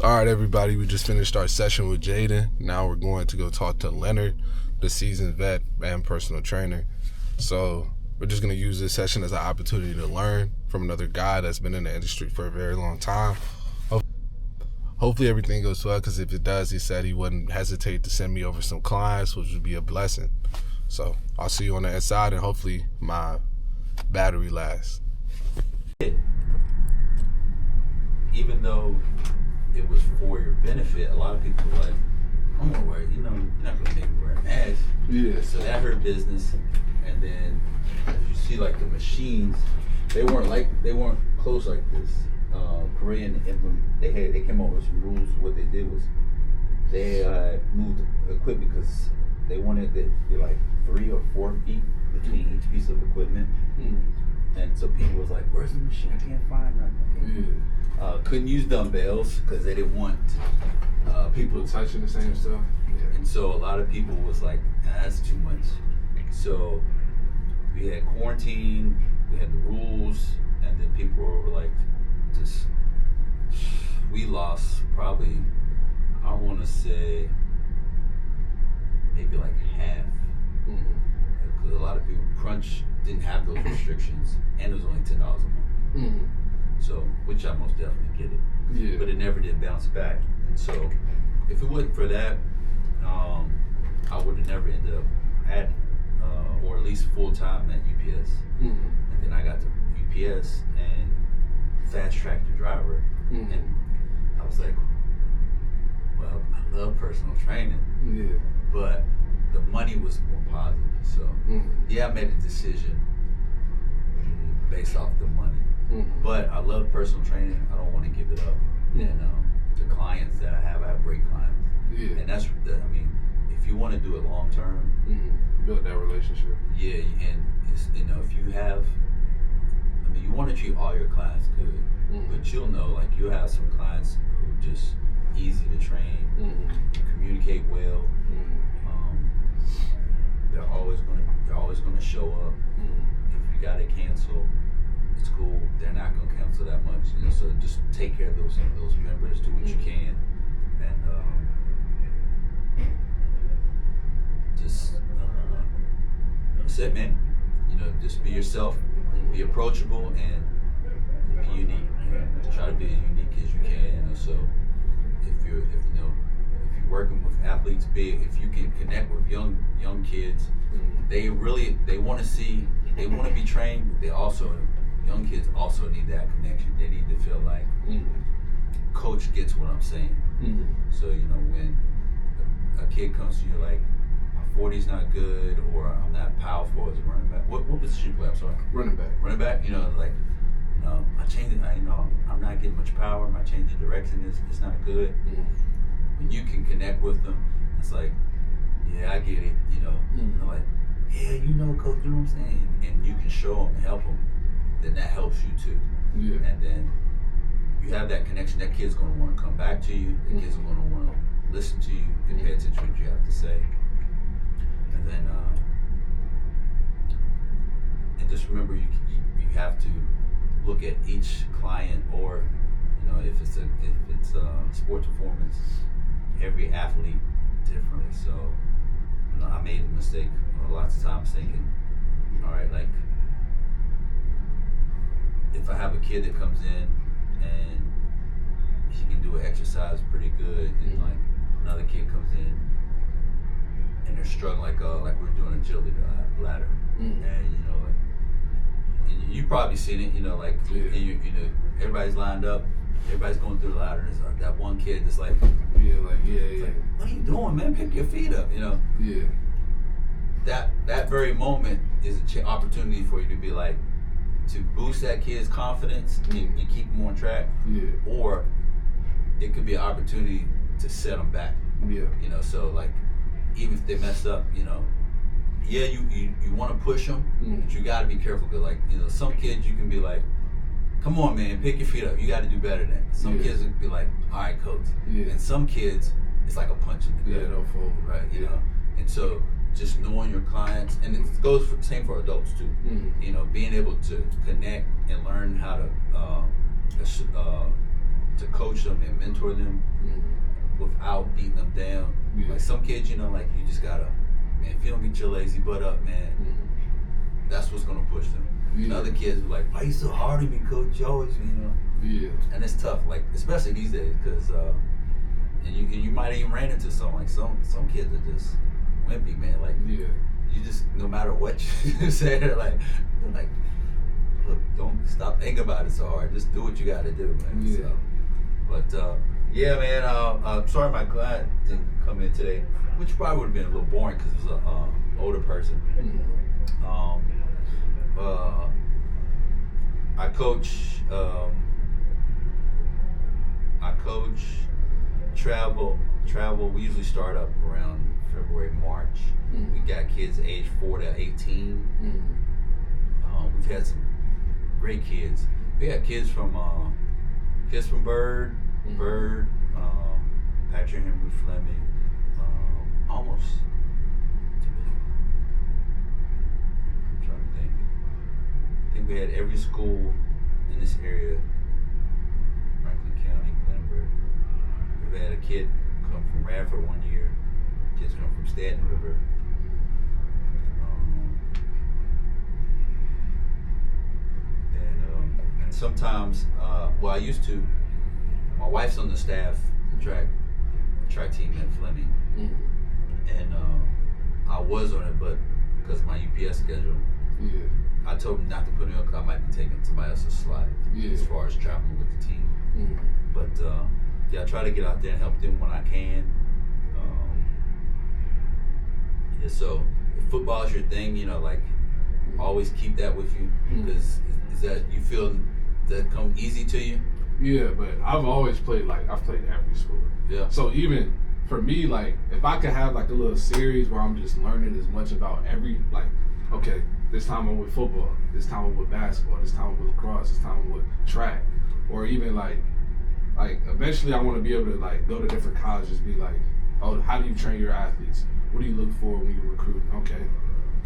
All right, everybody, we just finished our session with Jaden. Now we're going to go talk to Leonard, the seasoned vet and personal trainer. So we're just going to use this session as an opportunity to learn from another guy that's been in the industry for a very long time. Hopefully everything goes well, because if it does, he said he wouldn't hesitate to send me over some clients, which would be a blessing. So I'll see you on the inside, and hopefully my battery lasts. Even though it was for your benefit, a lot of people were like, I'm gonna wear, you're not gonna make me wear a mask. Yeah. So that hurt business. And then as you see, like, the machines, they weren't close like this. Korean they came up with some rules. What they did was they moved equipment because they wanted it to be like 3 or 4 feet between each piece of equipment. And so people was like, where's the machine? I can't find nothing. Couldn't use dumbbells because they didn't want people touching the same stuff. Yeah. And so a lot of people was like, that's too much. So we had quarantine, we had the rules, and then people were like, we lost probably, I want to say, maybe like half. Because a lot of people, Crunch didn't have those restrictions, and it was only $10 a month. So, which I most definitely get it. Yeah. But it never did bounce back. And so, if it wasn't for that, I would have never ended up at, or at least full time at UPS. And then I got to UPS and fast tracked the driver. And I was like, well, I love personal training. Yeah. But the money was more positive. So, yeah, I made a decision based off the money. But I love personal training. I don't want to give it up. And the clients that I have great clients. Yeah. And that's, I mean, if you want to do it long term, build that relationship. Yeah, and it's, if you have, I mean, you want to treat all your clients good, but you'll know, like, you'll have some clients who are just easy to train, communicate well. They're always gonna show up. If you gotta cancel, it's cool. They're not gonna cancel that much. So just take care of those members. Do what you can, and that's it, man. Just be yourself, be approachable, and be unique. Try to be as unique as you can. So if you're working with athletes, if you can connect with young kids, they want to be trained, but young kids also need that connection. They need to feel like coach gets what I'm saying. So when a kid comes to you like, my 40's not good, or I'm not powerful as a running back. What position you play? I'm sorry. Running back. Running back. I changed it. I'm not getting much power. My change of direction is not good. When you can connect with them, it's like, yeah, I get it. And they're like, yeah, coach, you know what I'm saying? And you can show them and help them. Then that helps you too. Yeah. And then you have that connection. That kid's gonna want to come back to you. The kid's gonna want to listen to you and pay attention to what you have to say. And then, and just remember, you have to look at each client, or if it's sports performance, every athlete differently. So I made a mistake lots of times thinking, all right, like, if I have a kid that comes in and he can do an exercise pretty good, and like another kid comes in and they're struggling, like we're doing an agility ladder, and and you probably seen it, and everybody's lined up, everybody's going through the ladder, and there's that one kid that's like, like, what are you doing, man? Pick your feet up, Yeah. That very moment is an opportunity for you to be like, to boost that kid's confidence and keep them on track. Yeah. Or it could be an opportunity to set them back. Yeah. So like, even if they mess up, yeah, you want to push them, but you got to be careful, because like, some kids you can be like, come on, man, pick your feet up. You got to do better than that. Some kids would be like, all right, coach. Yeah. And some kids, it's like a punch in the gut. Yeah, they'll fold. Right, And so just knowing your clients, and it goes same for adults too. Being able to connect and learn how to to coach them and mentor them without beating them down. Like some kids, you know, like you just gotta, man, if you don't get your lazy butt up, man, that's what's gonna push them. And other kids are like, why you so hard on me, coach? You always, you know. Yeah. And it's tough, like especially these days, because and you might even ran into some some kids are just wimpy, man. Like you just, no matter what you say, they're like, look, don't stop thinking about it so hard. Just do what you got to do, man. Yeah. So, but yeah, man. I'm sorry my client didn't come in today, which probably would have been a little boring because it was an older person. I coach travel. We usually start up around February, March. We got kids age 4 to 18. We've had some great kids. We had kids from Bird, Patrick Henry Fleming, almost. I'm trying to think. I think we had every school in this area, Franklin County, Glenburg. We've had a kid come from Radford one year. Kids come from Staten River. And sometimes, I used to. My wife's on the staff, the track team at Fleming, and I was on it, but because of my UPS schedule, I told him not to put me on because I might be taking somebody else's slot as far as traveling with the team. But I try to get out there and help them when I can. So if football is your thing, you know, like always keep that with you, because is that you feel that come easy to you? Yeah, but I've always played, like, I've played every sport. Yeah. So even for me, like, if I could have like a little series where I'm just learning as much about every, like, okay, this time I'm with football, this time I'm with basketball, this time I'm with lacrosse, this time I'm with track, or even like eventually I want to be able to like go to different colleges, be like, oh, how do you train your athletes? What do you look for when you recruit? Okay,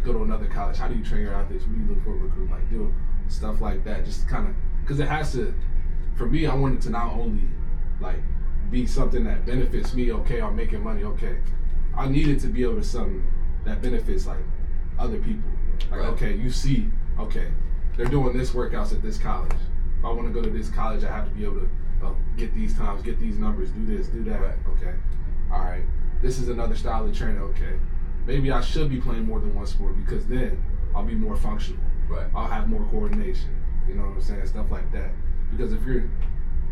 go to another college. How do you train your athletes? What do you look for recruit? Like, do stuff like that. Just kind of, because it has to, for me, I want it to not only like be something that benefits me. Okay, I'm making money. Okay, I need it to be able to something that benefits like other people. Like, okay, you see, okay, they're doing this workouts at this college. If I want to go to this college, I have to be able to get these times, get these numbers, do this, do that. Okay, all right. This is another style of training. Okay, maybe I should be playing more than one sport because then I'll be more functional. Right. I'll have more coordination. You know what I'm saying? Stuff like that. Because if you're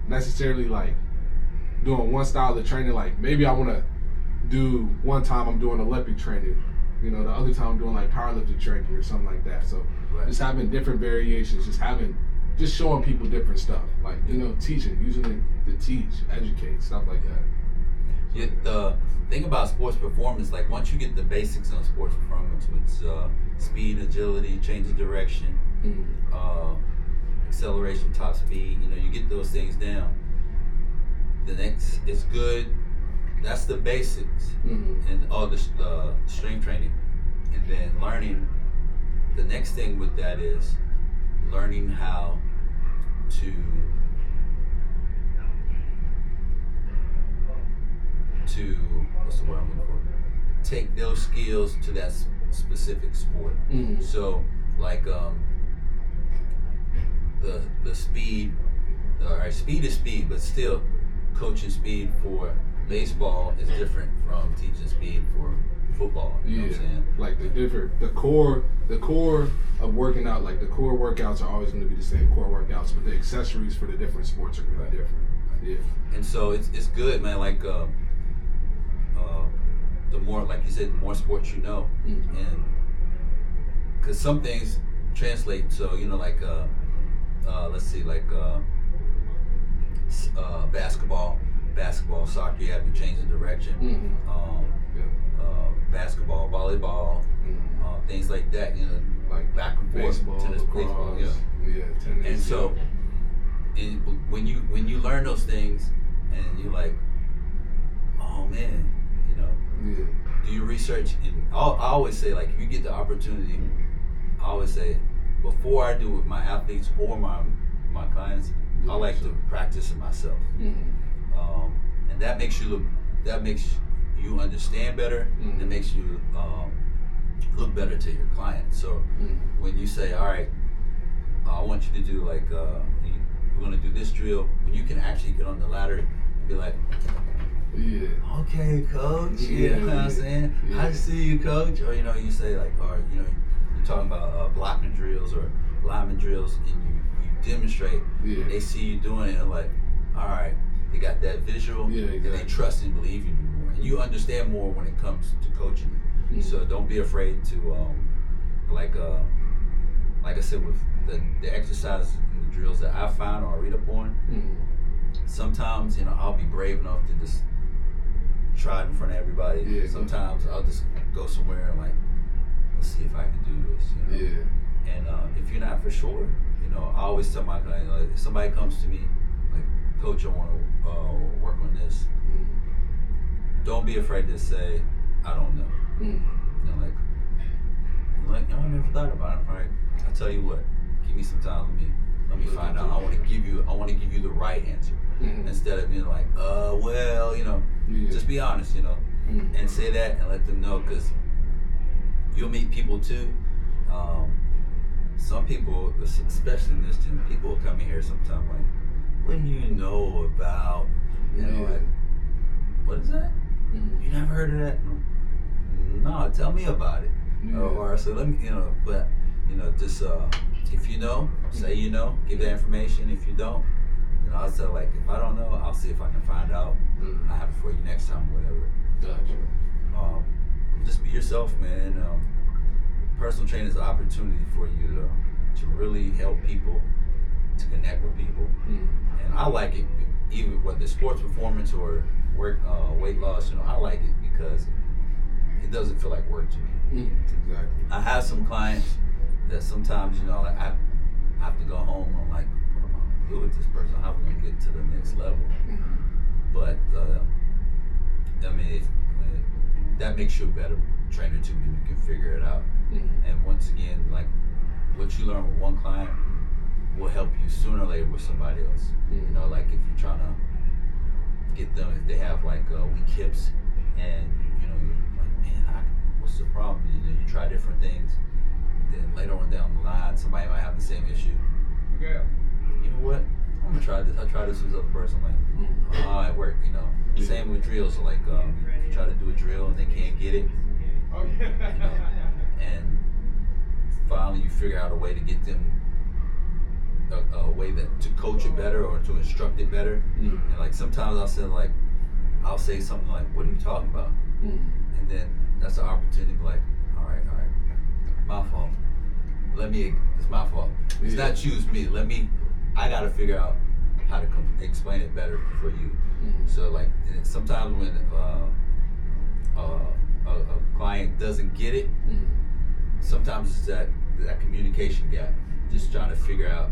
necessarily like doing one style of training, like maybe I want to do one time I'm doing Olympic training, you know, the other time I'm doing like powerlifting training or something like that. So just having different variations, just showing people different stuff. Like, you know, teaching, using it to teach, educate, stuff like that. Yeah, the thing about sports performance, like once you get the basics on sports performance, with speed, agility, change of direction, acceleration, top speed, you know, you get those things down. The next is good. That's the basics, and all the strength training, and then learning. The next thing with that is learning how to what's the word I'm looking for? Take those skills to that specific sport. So, like the speed, speed is speed, but still, coaching speed for baseball is different from teaching speed for football. You know what I'm saying? Like the core of working out, like the core workouts are always going to be the same core workouts, but the accessories for the different sports are going to be different. Yeah. And so it's good, man. Like the more, like you said, the more sports you know, and because some things translate. So you know, like let's see, like basketball, soccer, you have to change the direction. Basketball, volleyball, things like that. You know, like back and forth, tennis, baseball, tennis. And so, when you learn those things, and you're like, oh man, you know, do your research. And I always say, like, if you get the opportunity, I always say, before I do it with my athletes or my clients, I like to practice it myself. And that makes you understand better. It makes you look better to your client. So when you say, all right, I want you to do like, we're gonna do this drill, when you can actually get on the ladder and be like, okay, coach, you know what I'm saying? I see you, coach. Or, you say like, or, you're talking about blocking drills or lineman drills, and you demonstrate, and they see you doing it, and like, all right, they got that visual, and they trust and believe you more. And you understand more when it comes to coaching. So don't be afraid to, like I said, with the exercises and the drills that I find or I read up on, sometimes, I'll be brave enough to just try it in front of everybody. Sometimes I'll just go somewhere and like, let's see if I can do this, And if you're not for sure, I always tell my client, like, if somebody comes to me, like, coach, I want to work on this, don't be afraid to say, I don't know. Like, I never thought about it. All right, I'll tell you what, give me some time, let me find out. I want to give you the right answer. Instead of being like, well, just be honest, and say that and let them know, because you'll meet people too. Some people, especially in this gym, people will come in here sometimes like, what do you know about, like, what is that? You never heard of that? No, tell me about it. Or so let me, but, just, if you know, say give that information. If you don't, I'll say, like, if I don't know, I'll see if I can find out. I'll have it for you next time, whatever. Gotcha. Just be yourself, man. Personal training is an opportunity for you to really help people, to connect with people. And I like it, even whether it's sports performance or work, weight loss, I like it because it doesn't feel like work to me. Exactly. I have some clients that sometimes, like, I have to go home. I'm like, what am I going to do with this person? How am I going to get to the next level? But, I mean, that makes you a better trainer too, when you can figure it out. And once again, like, what you learn with one client will help you sooner or later with somebody else. Like, if you're trying to get them, if they have like weak hips, and you're like, man, what's the problem? You try different things, then later on down the line, somebody might have the same issue. You know what? I'm gonna try this. I try this with this other person. Like, it worked. Same with drills. So like, you try to do a drill and they can't get it. And finally you figure out a way to get them a way to coach it better or to instruct it better. And like sometimes I'll say something like, what are you talking about? And then that's an opportunity to be like, all right, my fault. It's my fault. It's not you, it's me. I gotta figure out how to explain it better for you. So like sometimes when a client doesn't get it, sometimes it's that communication gap. Just trying to figure out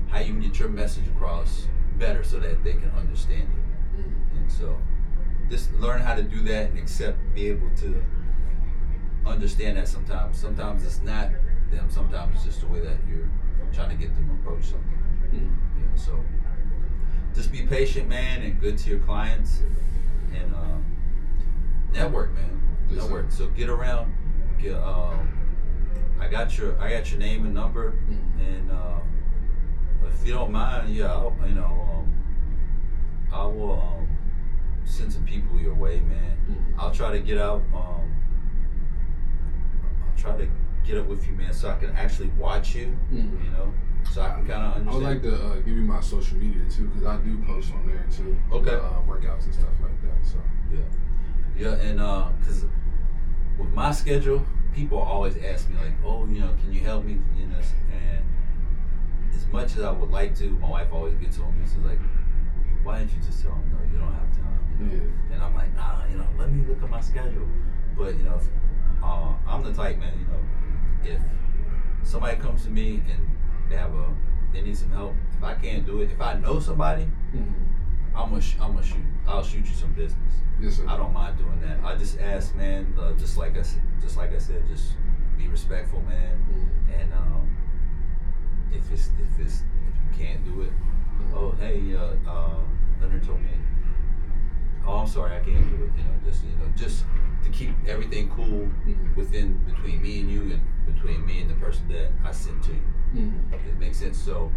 how you can get your message across better so that they can understand it. And so just learn how to do that and be able to understand that sometimes it's not them, sometimes it's just the way that you're trying to get them to approach something. So just be patient, man, and good to your clients, and network, man. Network. So get around. I got your name and number, and if you don't mind, I will send some people your way, man. I'll try to get out. I'll try to get up with you, man, so I can actually watch you. So I can kind of understand. I would like to give you my social media too, because I do post on there too. Okay. Workouts and stuff like that. So and because with my schedule, people always ask me like, oh, can you help me? And as much as I would like to, my wife always gets on me. She's like, why didn't you just tell them, no, you don't have time? And I'm like, let me look at my schedule. But if, I'm the type, man. If somebody comes to me and they need some help, if I can't do it, if I know somebody, I'll shoot you some business. Yes, sir. I don't mind doing that. I just ask, man, just like I said, just be respectful, man. And if you can't do it, oh, hey, Leonard told me, oh, I'm sorry, I can't do it. Just to keep everything cool between me and you and between me and the person that I sent to you. It makes sense. So,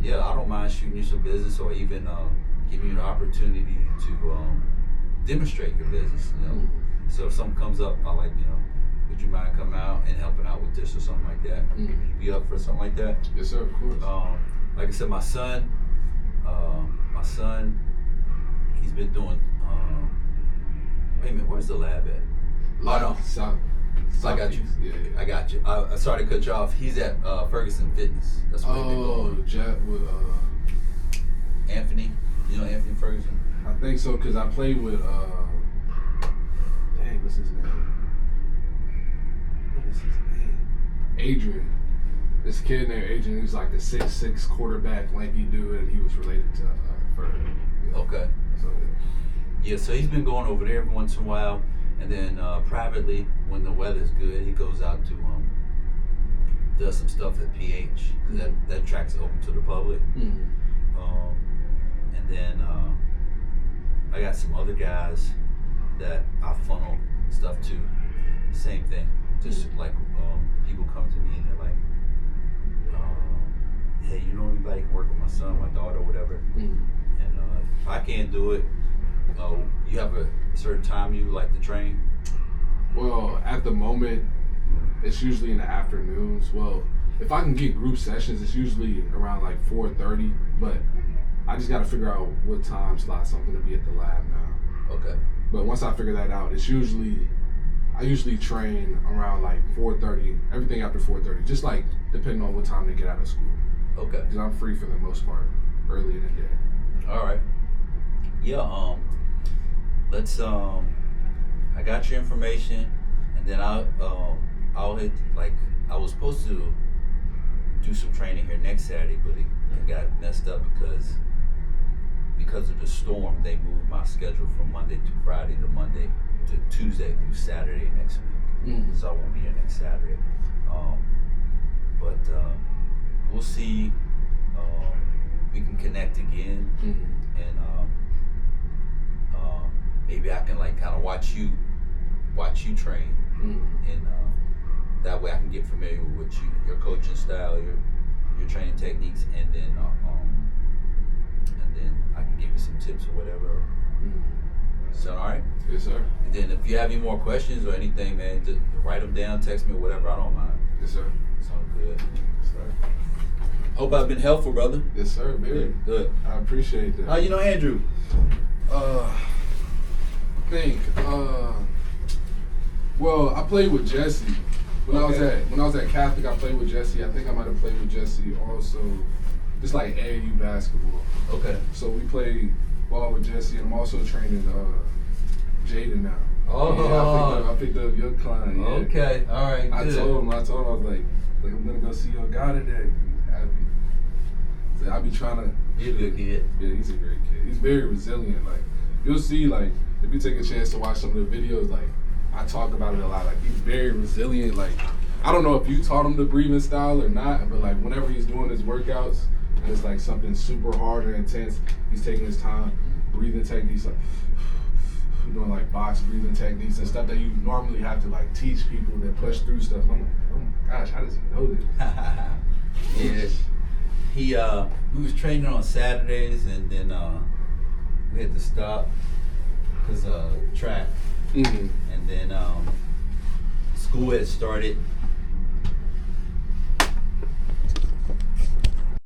yeah, I don't mind shooting you some business or even giving you an opportunity to demonstrate your business. So if something comes up, I like, would you mind coming out and helping out with this or something like that? Would you be up for something like that? Yes, sir, of course. Like I said, my son, he's been doing. Wait a minute, where's the lab at? No. I got you. Yeah. I got you. I sorry to cut you off. He's at Ferguson Fitness. That's where he's been going. Jack with Anthony. You know Anthony Ferguson? I think so, because I played with dang, what's his name? Adrian. This kid named Adrian, he was like the 6'6" quarterback, lanky dude, and he was related to Ferguson. Yeah. Okay. So yeah, so he's been going over there every once in a while, and then privately, when the weather's good, he goes out to does some stuff at PH, because that track's open to the public. And then I got some other guys that I funnel stuff to. Same thing. Just like people come to me and they're like, hey, you know anybody can work with my son, my daughter, whatever. And if I can't do it, you have a certain time you like to train? Well, at the moment, it's usually in the afternoons. Well, if I can get group sessions, it's usually around like 4:30, but I just got to figure out what time slots I'm going to be at the lab now. Okay. But once I figure that out, I usually train around like 4:30, everything after 4:30, just like depending on what time they get out of school. Okay. Because I'm free for the most part early in the day. All right. Yeah, let's, I got your information, and then I'll hit, like, I was supposed to do some training here next Saturday, but it got messed up because of the storm. They moved my schedule from Monday to Friday to Tuesday through Saturday next week. So I won't be here next Saturday. But we'll see. We can connect again, and maybe I can like kind of watch you train, and that way I can get familiar with your coaching style, your training techniques, and then I can give you some tips or whatever. Sound all right? Yes, sir. And then if you have any more questions or anything, man, just write them down, text me or whatever. I don't mind. Yes, sir. Sounds good. Yes, sir. Hope I've been helpful, brother. Yes, sir. Very good. I appreciate that. How you know Andrew? Well, I played with Jesse. When I was at Catholic, I played with Jesse. I think I might have played with Jesse also, just like AAU basketball. Okay. So we played ball with Jesse, and I'm also training Jaden now. Oh. Yeah, I picked up your client. Yeah. Okay. All right. I told him I was like I'm gonna go see your guy today. He's happy. So I be trying to. He's a good kid. Yeah, he's a great kid. He's very resilient. Like you'll see, like if you take a chance to watch some of the videos, like I talk about it a lot. Like he's very resilient. Like I don't know if you taught him the breathing style or not, but like whenever he's doing his workouts, and it's like something super hard or intense, he's taking his time, breathing techniques, like doing like box breathing techniques and stuff that you normally have to like teach people that push through stuff. I'm like, oh my gosh, how does he know this? Yeah, we was training on Saturdays, and then we had to stop because track, and then school had started.